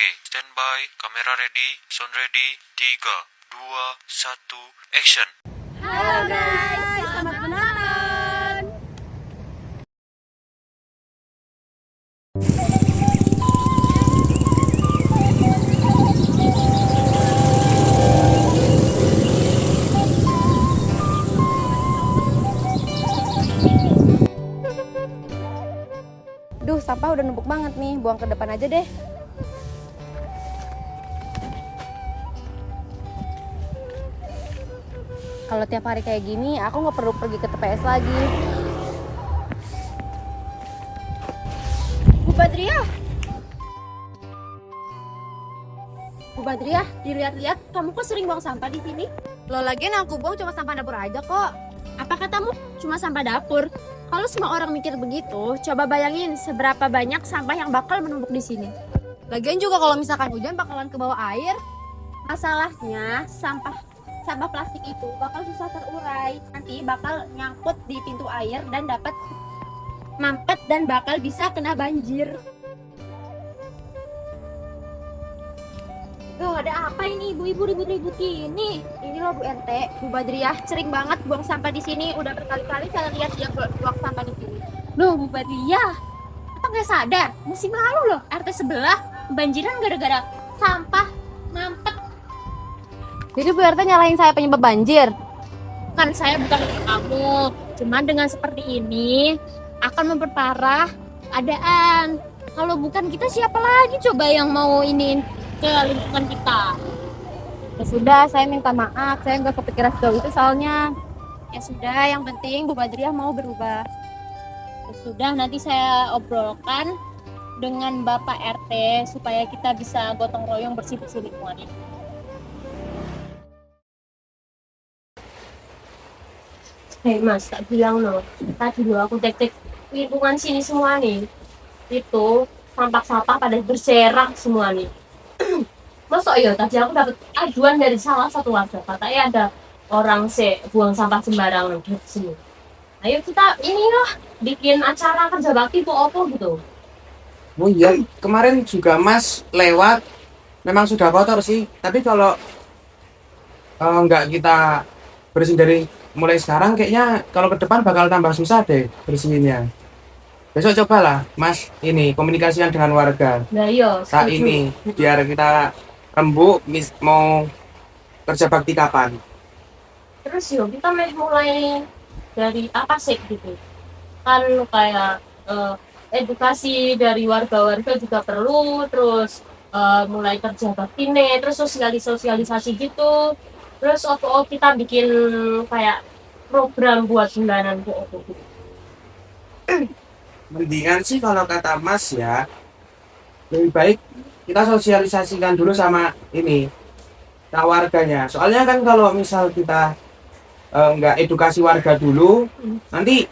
Oke, standby, kamera ready, sound ready, 3, 2, 1, action. Halo guys, selamat menonton. Duh, sampah udah numpuk banget nih, buang ke depan aja deh. Kalau tiap hari kayak gini, aku nggak perlu pergi ke TPS lagi. Bu Badriah. Bu Badriah, dilihat-lihat kamu kok sering buang sampah di sini? Lo lagian yang aku buang cuma sampah dapur aja kok. Apa katamu cuma sampah dapur? Kalau semua orang mikir begitu, coba bayangin seberapa banyak sampah yang bakal menumpuk di sini. Lagian juga kalau misalkan hujan bakalan ke bawah air. Masalahnya sampah plastik itu bakal susah terurai. Nanti bakal nyangkut di pintu air dan dapat mampet dan bakal bisa kena banjir. Loh, ada apa ini ibu-ibu ribut-ribut gini? Ini loh Bu RT, Bu Badriah sering banget buang sampah di sini. Udah berkali-kali saya lihat dia buang sampah di sini. Loh, Bu Badriah, apa nggak sadar? Musim lalu loh, RT sebelah kebanjiran gara-gara sampah mampet. Jadi Bu RT nyalahin saya penyebab banjir. Kan saya bukan untuk kamu. Cuman dengan seperti ini akan memperparah keadaan. Kalau bukan kita, siapa lagi coba yang mau ini ke lingkungan kita? Ya sudah, saya minta maaf, saya nggak kepikiran sejauh itu soalnya. Ya sudah, yang penting Bu Badriah mau berubah. Ya sudah, nanti saya obrolkan dengan Bapak RT supaya kita bisa gotong royong bersih-bersih lingkungan ini. Hei Mas, tak bilang loh, tadi loh aku cek-cek lingkungan sini semua nih, itu sampah-sampah pada berserak semua nih. Masuk ya, tadi aku dapat aduan dari salah satu warga, katanya ada orang buang sampah sembarangan di sini. Ayo kita ini loh, bikin acara kerja bakti po opo gitu. Oh iya, kemarin juga Mas lewat, memang sudah kotor sih. Tapi kalau nggak kita bersihin dari mulai sekarang, kayaknya kalau ke depan bakal tambah susah deh bersihinnya. Besok cobalah, Mas, ini komunikasikan dengan warga. Nah iya, Saat setuju. ini, biar kita rembuk, mau kerja bakti kapan. Terus yuk kita mulai dari apa sih gitu. Kan kayak edukasi dari warga-warga juga perlu, terus mulai kerja bakti nih, terus sosialisasi gitu. Terus kita bikin kayak program buat bulanan gitu. Mendingan sih kalau kata Mas ya, lebih baik kita sosialisasikan dulu sama ini, nah warganya. Soalnya kan kalau misal kita nggak edukasi warga dulu, nanti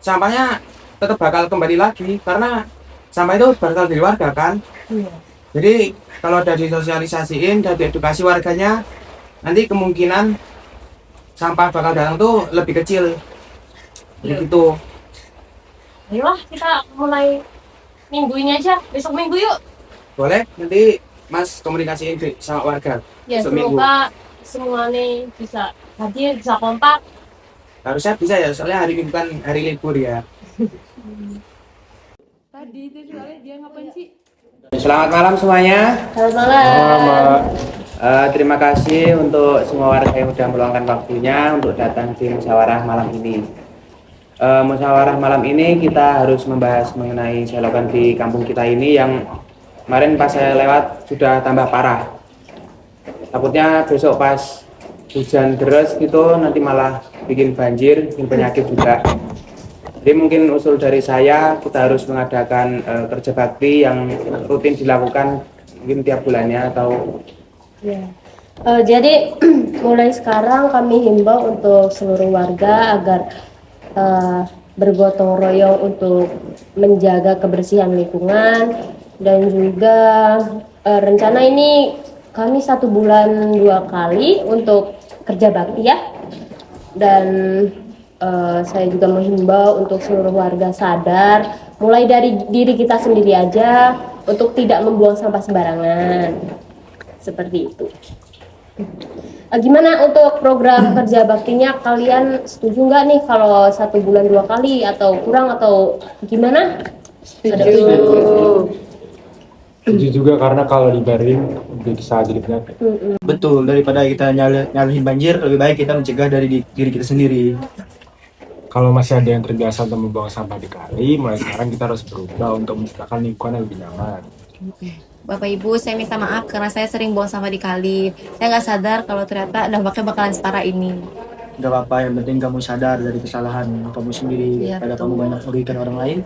sampahnya tetap bakal kembali lagi karena sampah itu berasal dari warga kan. Iya. Jadi kalau udah disosialisasiin, udah diedukasi warganya, nanti kemungkinan sampah bakal datang tuh lebih kecil. Iya. Begitu. Ayolah kita mulai minggu ini aja, besok minggu yuk. Boleh nanti Mas komunikasiin sama warga. Ya Besok minggu. semoga semuanya bisa hadir, bisa kompak. Harusnya bisa ya, soalnya hari Minggu kan hari libur ya. Tadi itu soalnya dia ngapain sih? Selamat malam semuanya. Selamat malam. Terima kasih untuk semua warga yang sudah meluangkan waktunya untuk datang di musyawarah malam ini. Musyawarah malam ini kita harus membahas mengenai selokan di kampung kita ini yang kemarin pas saya lewat sudah tambah parah. Takutnya besok pas hujan deras gitu nanti malah bikin banjir, bikin penyakit juga. Jadi mungkin usul dari saya, kita harus mengadakan kerja bakti yang rutin dilakukan mungkin tiap bulannya atau Ya. Jadi mulai sekarang kami himbau untuk seluruh warga agar bergotong royong untuk menjaga kebersihan lingkungan, dan juga rencana ini kami 1 bulan 2 kali untuk kerja bakti ya. Dan saya juga menghimbau untuk seluruh warga sadar, mulai dari diri kita sendiri aja, untuk tidak membuang sampah sembarangan. Seperti itu. Gimana untuk program kerja baktinya, kalian setuju nggak nih kalau 1 bulan 2 kali atau kurang atau gimana? Setuju juga karena kalau dibiarin bisa jadi penyakit. Betul, daripada kita nyalahin banjir, lebih baik kita mencegah dari diri kita sendiri. Kalau masih ada yang terbiasa untuk membuang sampah di kali, mulai sekarang kita harus berubah untuk menciptakan lingkungan yang lebih nyaman. Bapak Ibu, saya minta maaf karena saya sering buang sampah di kali. Saya nggak sadar kalau ternyata dampaknya bakalan separah ini. Gak apa-apa, yang penting kamu sadar dari kesalahan kamu sendiri, Iya, daripada kamu banyak merugikan orang lain.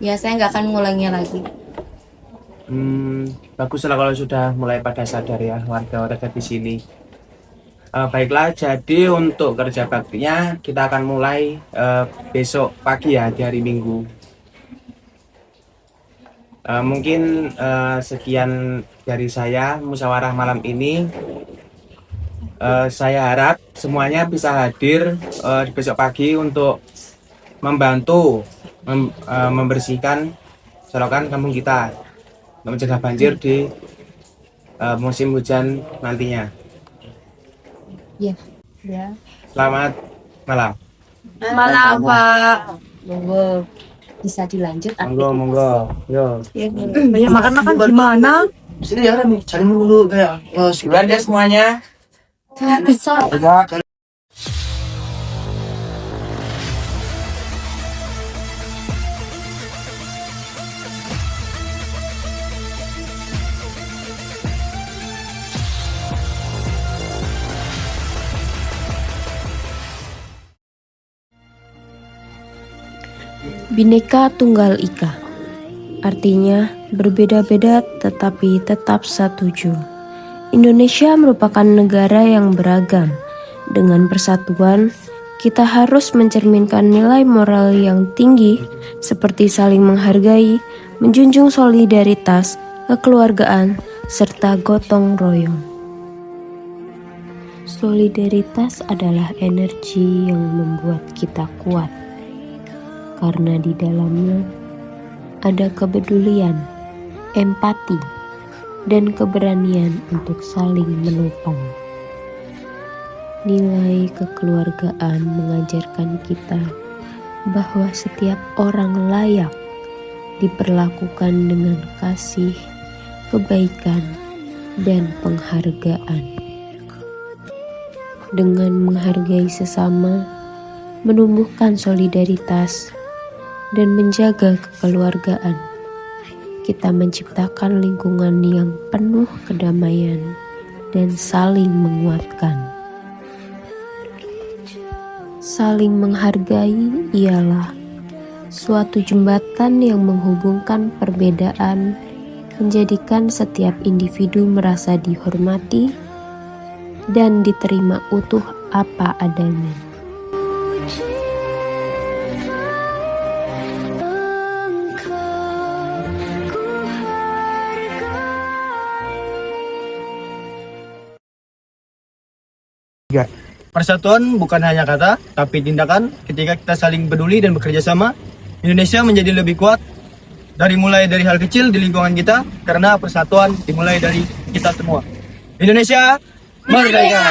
Ya, saya nggak akan mengulanginya lagi. Baguslah kalau sudah mulai pada sadar ya warga-warga di sini. Baiklah, jadi untuk kerja baktinya kita akan mulai besok pagi ya, di hari Minggu. Mungkin sekian dari saya musyawarah malam ini. Saya harap semuanya bisa hadir besok pagi untuk membantu membersihkan selokan kampung kita, untuk mencegah banjir di musim hujan nantinya. Ya. Selamat malam. Malam, Pak. Monggo bisa dilanjut. Monggo. Yo. Banyak makan gimana? Sini ya, nih, cari dulu kayak Duluan ya semuanya. Bisa. Bhinneka Tunggal Ika, artinya berbeda-beda tetapi tetap satu jua. Indonesia merupakan negara yang beragam. Dengan persatuan, kita harus mencerminkan nilai moral yang tinggi seperti saling menghargai, menjunjung solidaritas, kekeluargaan, serta gotong royong. Solidaritas adalah energi yang membuat kita kuat, karena di dalamnya ada kepedulian, empati, dan keberanian untuk saling menopang. Nilai kekeluargaan mengajarkan kita bahwa setiap orang layak diperlakukan dengan kasih, kebaikan, dan penghargaan. Dengan menghargai sesama, menumbuhkan solidaritas, dan menjaga kekeluargaan, kita menciptakan lingkungan yang penuh kedamaian dan saling menguatkan. Saling menghargai ialah suatu jembatan yang menghubungkan perbedaan, menjadikan setiap individu merasa dihormati dan diterima utuh apa adanya. Persatuan bukan hanya kata, tapi tindakan. Ketika kita saling peduli dan bekerja sama, Indonesia menjadi lebih kuat. Mulai dari hal kecil di lingkungan kita, karena persatuan dimulai dari kita semua. Indonesia merdeka!